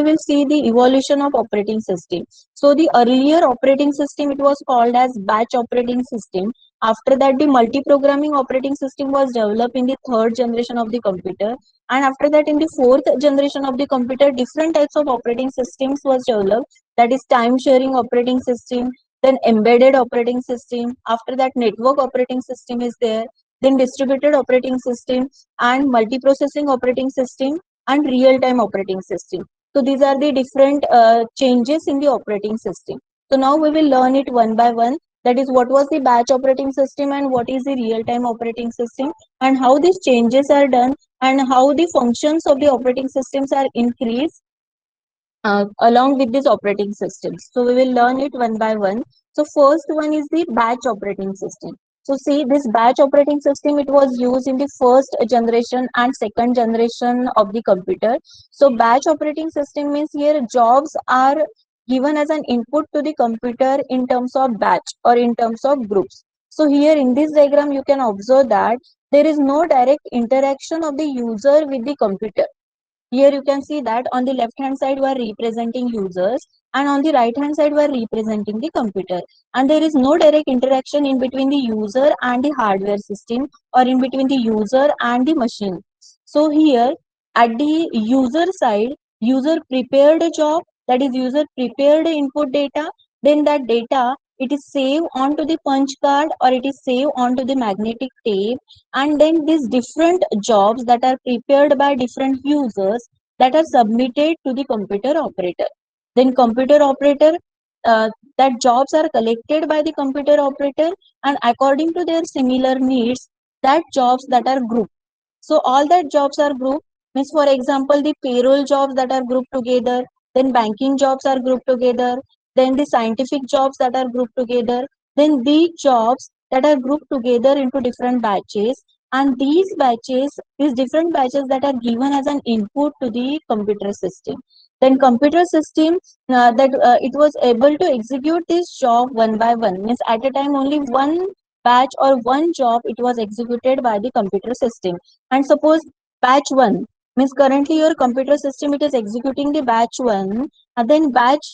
will see the evolution of operating system. So the earlier operating system, it was called as batch operating system. After that, the multi-programming operating system was developed in the third generation of the computer. And after that, in the fourth generation of the computer, different types of operating systems was developed. That is time sharing operating system, then embedded operating system. After that, network operating system is there. Then distributed operating system and multiprocessing operating system and real-time operating system. So these are the different changes in the operating system. So now we will learn it one by one. That is what was the batch operating system and what is the real-time operating system and how these changes are done and how the functions of the operating systems are increased along with these operating systems. So we will learn it one by one. So first one is the batch operating system. So see, this batch operating system, it was used in the first generation and second generation of the computer. So batch operating system means here jobs are given as an input to the computer in terms of batch or in terms of groups. So here in this diagram, you can observe that there is no direct interaction of the user with the computer. Here you can see that on the left hand side we are representing users and on the right hand side we are representing the computer, and there is no direct interaction in between the user and the hardware system or in between the user and the machine. So here at the user side, user prepared a job, that is user prepared input data, then that data it is saved onto the punch card or it is saved onto the magnetic tape, and then these different jobs that are prepared by different users that are submitted to the computer operator. Then computer operator, that jobs are collected by the computer operator, and according to their similar needs, that jobs that are grouped. So all that jobs are grouped means, for example, the payroll jobs that are grouped together, then banking jobs are grouped together, then the scientific jobs that are grouped together, then these jobs that are grouped together into different batches, and these different batches that are given as an input to the computer system. Then computer system that it was able to execute this job one by one, means at a time only one batch or one job it was executed by the computer system. And suppose batch 1 means currently your computer system it is executing the batch 1, and then batch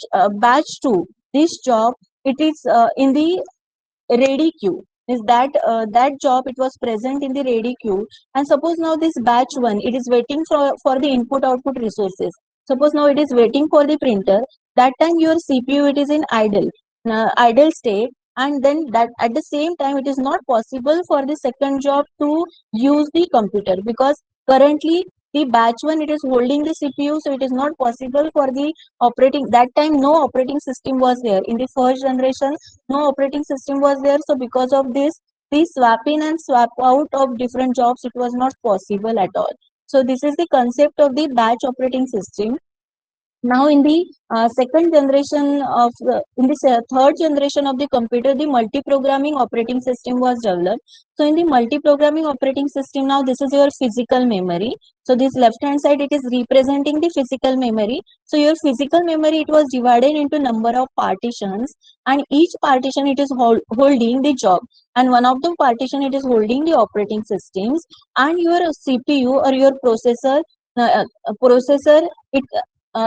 2, this job it is in the ready queue, is that that job it was present in the ready queue. And suppose now this batch 1 it is waiting for the input output resources. Suppose now it is waiting for the printer, that time your cpu it is in idle state, and then that at the same time it is not possible for the second job to use the computer because currently the batch 1 it is holding the cpu, so it is not possible for the operating, that time no operating system was there in the first generation, no operating system was there. So because of this, the swap in and swap out of different jobs, it was not possible at all. So this is the concept of the batch operating system. Now in the second generation of in the third generation of the computer, the multi-programming operating system was developed. So in the multi-programming operating system, now this is your physical memory. So this left hand side it is representing the physical memory. So your physical memory it was divided into number of partitions, and each partition it is holding the job, and one of the partition it is holding the operating systems, and your cpu or your processor it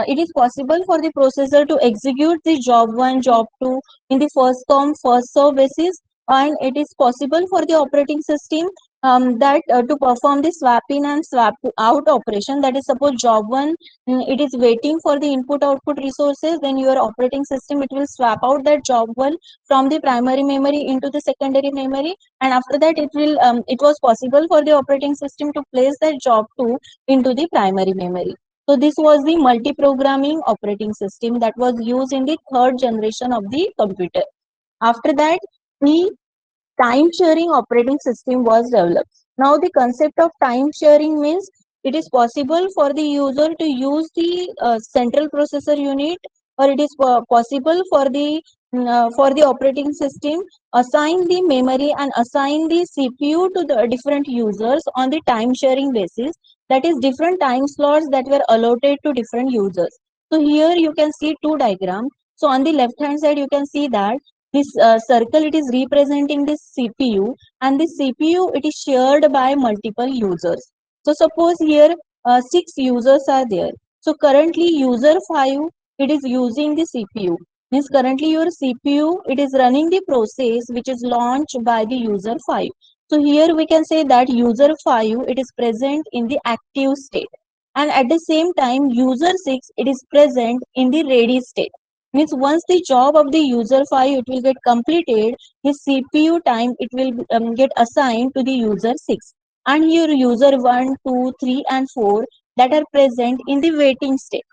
it is possible for the processor to execute the job 1, job 2 in the first come, first serve basis, and it is possible for the operating system that to perform the swap in and swap out operation. That is, suppose job 1 it is waiting for the input output resources, then your operating system it will swap out that job 1 from the primary memory into the secondary memory, and after that it was possible for the operating system to place that job 2 into the primary memory. So this was the multi-programming operating system that was used in the third generation of the computer. After that, the time sharing operating system was developed. Now the concept of time sharing means it is possible for the user to use the central processor unit, or it is possible for the operating system assign the memory and assign the cpu to the different users on the time sharing basis, that is different time slots that were allotted to different users. So here you can see two diagrams. So on the left hand side you can see that this circle it is representing this cpu, and this cpu it is shared by multiple users. So suppose here 6 users are there. So currently user 5, it is using the CPU. Means currently your CPU, it is running the process which is launched by the user 5. So here we can say that user 5, it is present in the active state. And at the same time, user 6, it is present in the ready state. Means once the job of the user 5, it will get completed, his CPU time, it will get assigned to the user 6. And here user 1, 2, 3 and 4 that are present in the waiting state.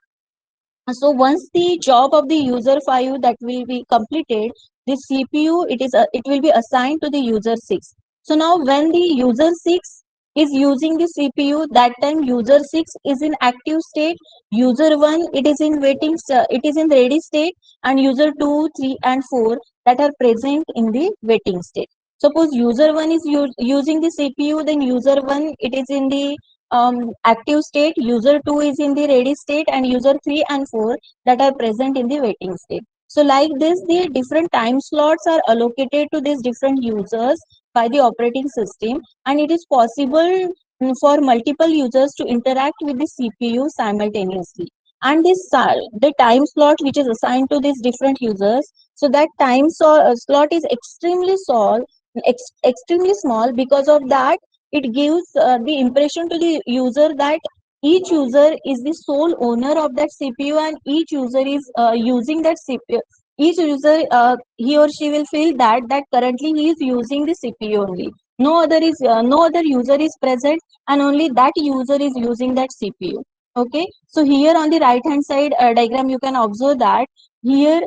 So once the job of the user 5 that will be completed, the CPU, it will be assigned to the user 6. So now when the user 6 is using the CPU, that time user 6 is in active state, user 1, it is in it is in ready state, and user 2, 3 and 4 that are present in the waiting state. Suppose user 1 is using the CPU, then user 1, it is in the active state, user 2 is in the ready state, and user 3 and 4 that are present in the waiting state. So like this, the different time slots are allocated to these different users by the operating system, and it is possible for multiple users to interact with the CPU simultaneously. And the time slot which is assigned to these different users, so that slot is extremely small. Because of that, it gives the impression to the user that each user is the sole owner of that CPU, and each user is using that CPU. Each user, he or she will feel that currently he is using the CPU only. No other user is present, and only that user is using that CPU. Okay, so here on the right hand side diagram, you can observe that here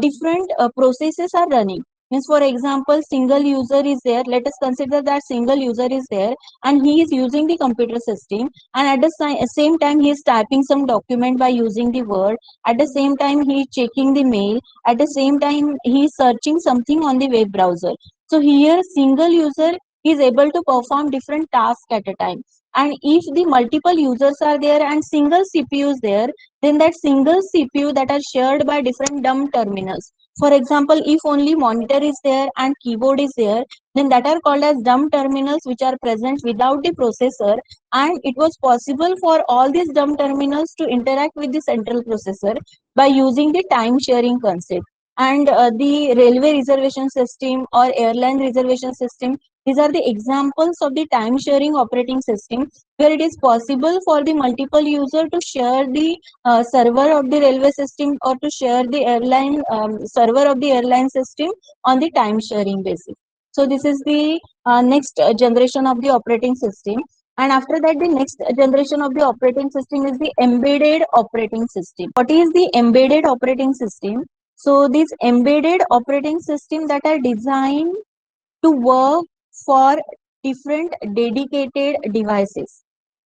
different processes are running. Means for example, single user is there. Let us consider that single user is there, and he is using the computer system, and at the same time he is typing some document by using the word. At the same time he is checking the mail. At the same time he is searching something on the web browser. So here single user is able to perform different tasks at a time. And if the multiple users are there and single CPU is there, then that single CPU that are shared by different dumb terminals. For example, if only monitor is there and keyboard is there, then that are called as dumb terminals, which are present without the processor. And it was possible for all these dumb terminals to interact with the central processor by using the time sharing concept. And the railway reservation system or airline reservation system, these are the examples of the time sharing operating system, where it is possible for the multiple user to share the server of the railway system, or to share the airline server of the airline system on the time sharing basis. So this is the next generation of the operating system. And after that, the next generation of the operating system is the embedded operating system. What is the embedded operating system? So these embedded operating system that are designed to work for different dedicated devices,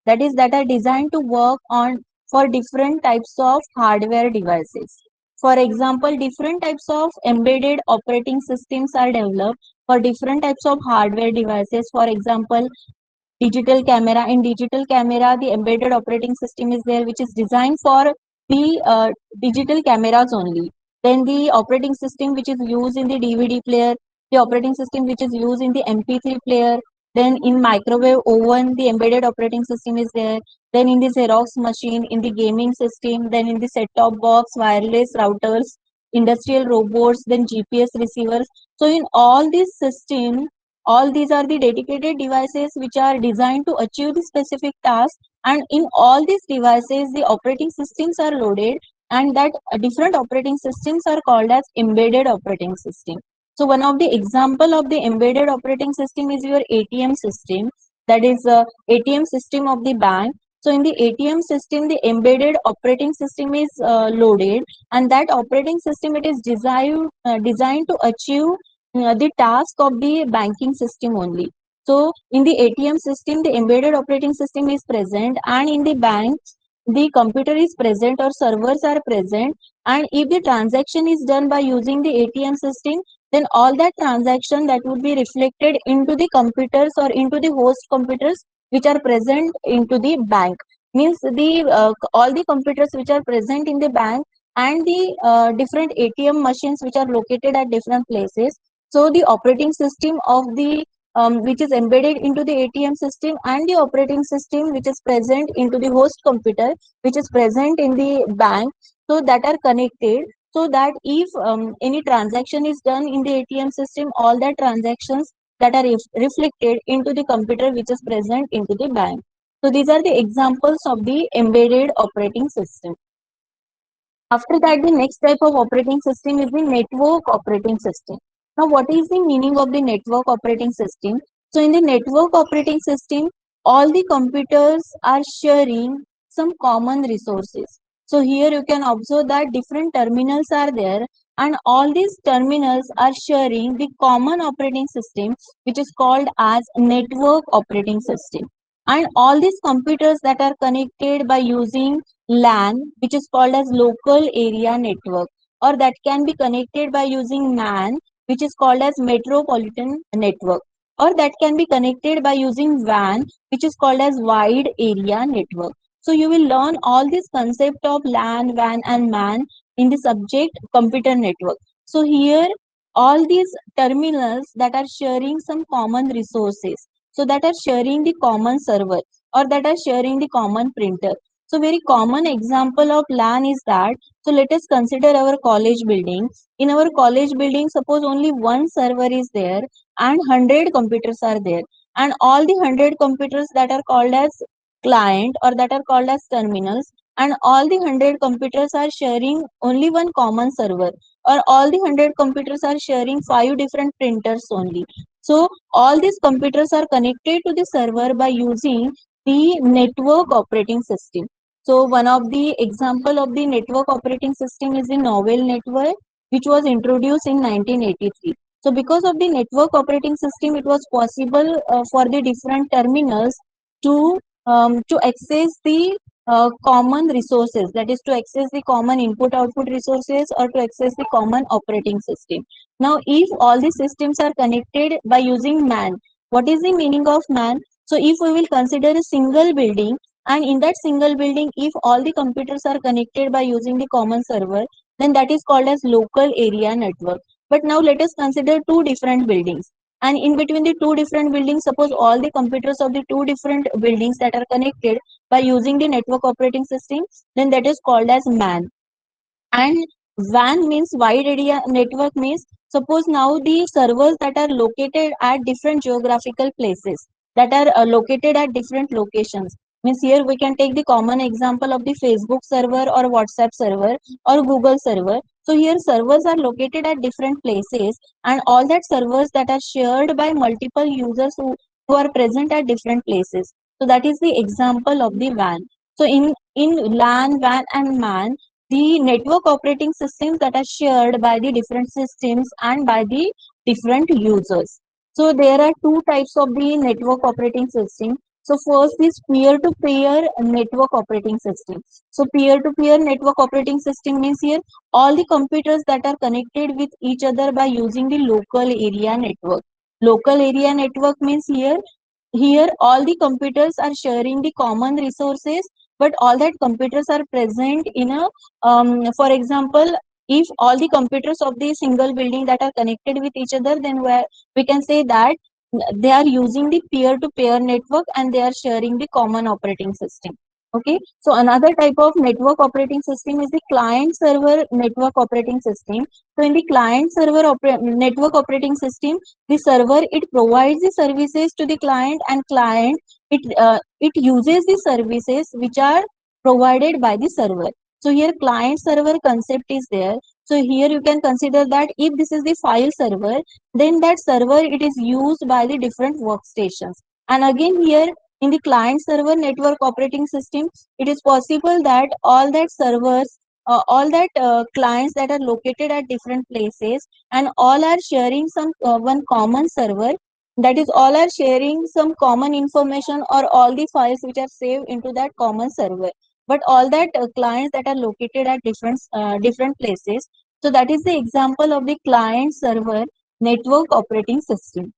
that are designed to work on for different types of hardware devices. For example, different types of embedded operating systems are developed for different types of hardware devices. For example, digital camera. In digital camera, the embedded operating system is there, which is designed for the digital cameras only. Then the operating system which is used in the DVD player, the operating system which is used in the MP3 player, then in microwave oven, the embedded operating system is there. Then in the Xerox machine, in the gaming system, then in the set-top box, wireless routers, industrial robots, then GPS receivers. So in all these systems, all these are the dedicated devices which are designed to achieve the specific task, and in all these devices the operating systems are loaded, and that different operating systems are called as embedded operating system. So one of the example of the embedded operating system is your ATM system, that is ATM system of the bank. So in the ATM system, the embedded operating system is loaded, and that operating system, it is designed to achieve the task of the banking system only. So in the ATM system, the embedded operating system is present, and in the bank, the computer is present or servers are present. And if the transaction is done by using the ATM system, then all that transaction that would be reflected into the computers or into the host computers which are present into the bank. Means the all the computers which are present in the bank, and the different ATM machines which are located at different places. So the operating system of the which is embedded into the ATM system, and the operating system which is present into the host computer, which is present in the bank, so that are connected, so that if any transaction is done in the ATM system, all the transactions that are reflected into the computer which is present into the bank. So these are the examples of the embedded operating system. After that, the next type of operating system is the network operating system. Now, what is the meaning of the network operating system? So, in the network operating system, all the computers are sharing some common resources. So, here you can observe that different terminals are there, and all these terminals are sharing the common operating system, which is called as network operating system. And all these computers that are connected by using LAN, which is called as local area network, or that can be connected by using MAN, which is called as metropolitan network, or that can be connected by using WAN, which is called as wide area network. So you will learn all this concept of LAN, WAN, and MAN in the subject computer network. So here, all these terminals that are sharing some common resources, so that are sharing the common server, or that are sharing the common printer. So very common example of LAN is that, so let us consider our college building. In our college building, suppose only one server is there and 100 computers are there. And all the 100 computers that are called as client, or that are called as terminals, and all the 100 computers are sharing only one common server, or all the 100 computers are sharing 5 different printers only. So all these computers are connected to the server by using the network operating system. So one of the example of the network operating system is the novel network, which was introduced in 1983. So because of the network operating system, it was possible for the different terminals to access the common resources, that is to access the common input output resources, or to access the common operating system. Now, if all the systems are connected by using MAN, what is the meaning of MAN? So if we will consider a single building, and in that single building, if all the computers are connected by using the common server, then that is called as local area network. But now let us consider two different buildings. And in between the two different buildings, suppose all the computers of the two different buildings that are connected by using the network operating system, then that is called as MAN. And WAN means wide area network, means suppose now the servers that are located at different geographical places, that are located at different locations. Means here we can take the common example of the Facebook server, or WhatsApp server, or Google server. So here servers are located at different places, and all that servers that are shared by multiple users who are present at different places. So that is the example of the WAN. So in LAN, WAN, and MAN, the network operating systems that are shared by the different systems and by the different users. So there are two types of the network operating system. So first is peer-to-peer network operating system. So peer-to-peer network operating system means here all the computers that are connected with each other by using the local area network. Local area network means here all the computers are sharing the common resources, but all that computers are present in a for example, if all the computers of the single building that are connected with each other, then we can say that they are using the peer to peer network, and they are sharing the common operating system. Okay, so another type of network operating system is the client server network operating system. So in the client server network operating system, the server, it provides the services to the client, and client, it uses the services which are provided by the server. So here client server concept is there. So here you can consider that if this is the file server, then that server, it is used by the different workstations. And again here in the client server network operating system, it is possible that all that servers, all that clients that are located at different places, and all are sharing some one common server, that is all are sharing some common information, or all the files which are saved into that common server, but all that clients that are located at different places. So that is the example of the client server network operating system.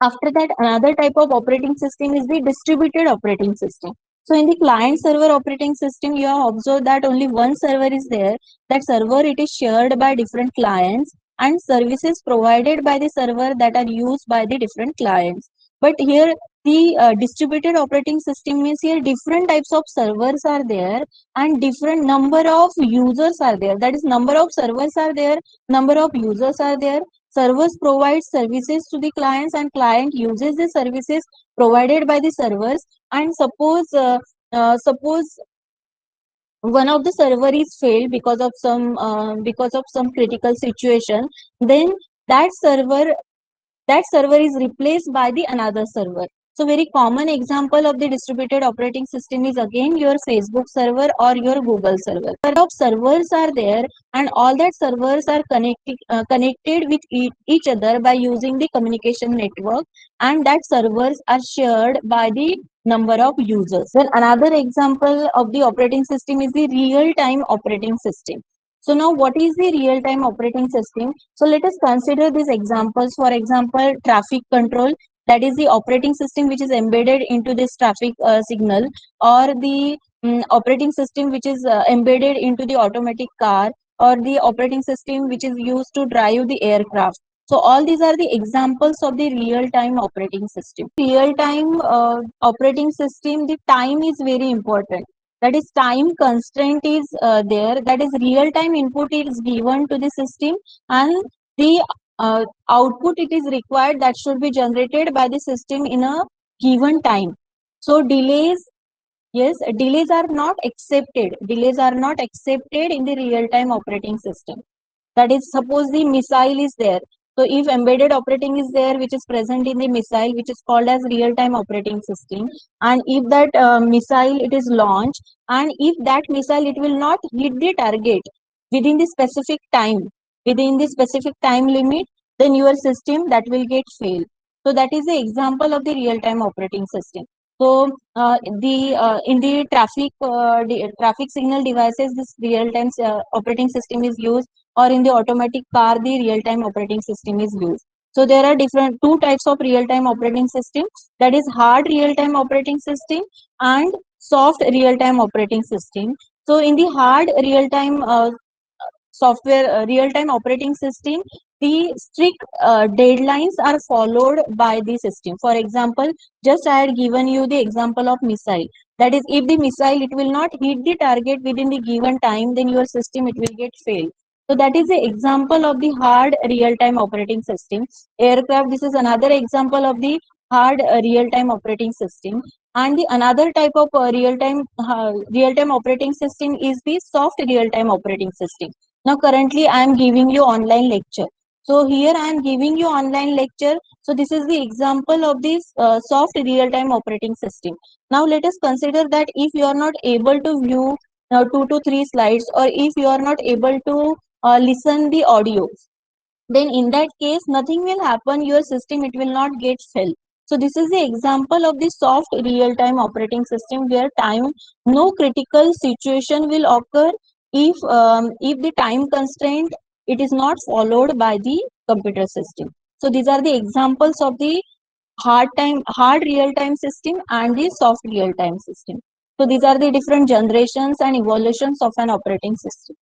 After that, another type of operating system is the distributed operating system. So in the client server operating system, you have observed that only one server is there. That server, it is shared by different clients, and services provided by the server that are used by the different clients. But here the distributed operating system means here different types of servers are there and different number of users are there. That is, number of servers are there, number of users are there. Servers provide services to the clients and client uses the services provided by the servers. And suppose one of the server is failed because of some critical situation, then that server is replaced by the another server. So very common example of the distributed operating system is again your Facebook server or your Google server. A lot of servers are there and all that servers are connected with each other by using the communication network, and that servers are shared by the number of users. Then another example of the operating system is the real-time operating system. So now what is the real-time operating system? So let us consider these examples. For example, traffic control, that is the operating system which is embedded into this traffic signal, or the operating system which is embedded into the automatic car, or the operating system which is used to drive the aircraft. So all these are the examples of the real-time operating system. Real-time operating system, the time is very important. That is, time constraint is there. That is, real-time input is given to the system, and the output it is required that should be generated by the system in a given time. So delays, yes, delays are not accepted. Delays are not accepted in the real-time operating system. That is, suppose the missile is there. So if embedded operating is there, which is present in the missile, which is called as real-time operating system, and if that missile it is launched, and if that missile it will not hit the target within the specific time, within the specific time limit, then your system that will get failed. So that is the example of the real-time operating system. So the in the traffic signal devices, this real-time operating system is used, or in the automatic car the real time operating system is used. So there are different two types of real time operating system, that is hard real time operating system and soft real time operating system. So in the hard real time software real time operating system, the strict deadlines are followed by the system. For example, just I had given you the example of missile. That is, if the missile it will not hit the target within the given time, then your system it will get failed. So that is the example of the hard real-time operating system. Aircraft, this is another example of the hard real-time operating system. And the another type of real-time operating system is the soft real-time operating system. Now currently I am giving you online lecture. So here I am giving you online lecture. So this is the example of this soft real-time operating system. Now let us consider that if you are not able to view 2 to 3 slides, or if you are not able to listen the audio, then in that case nothing will happen, your system it will not get fail. So this is the example of the soft real time operating system, where time, no critical situation will occur if the time constraint it is not followed by the computer system. So these are the examples of the hard real time system and the soft real time system. So these are the different generations and evolutions of an operating system.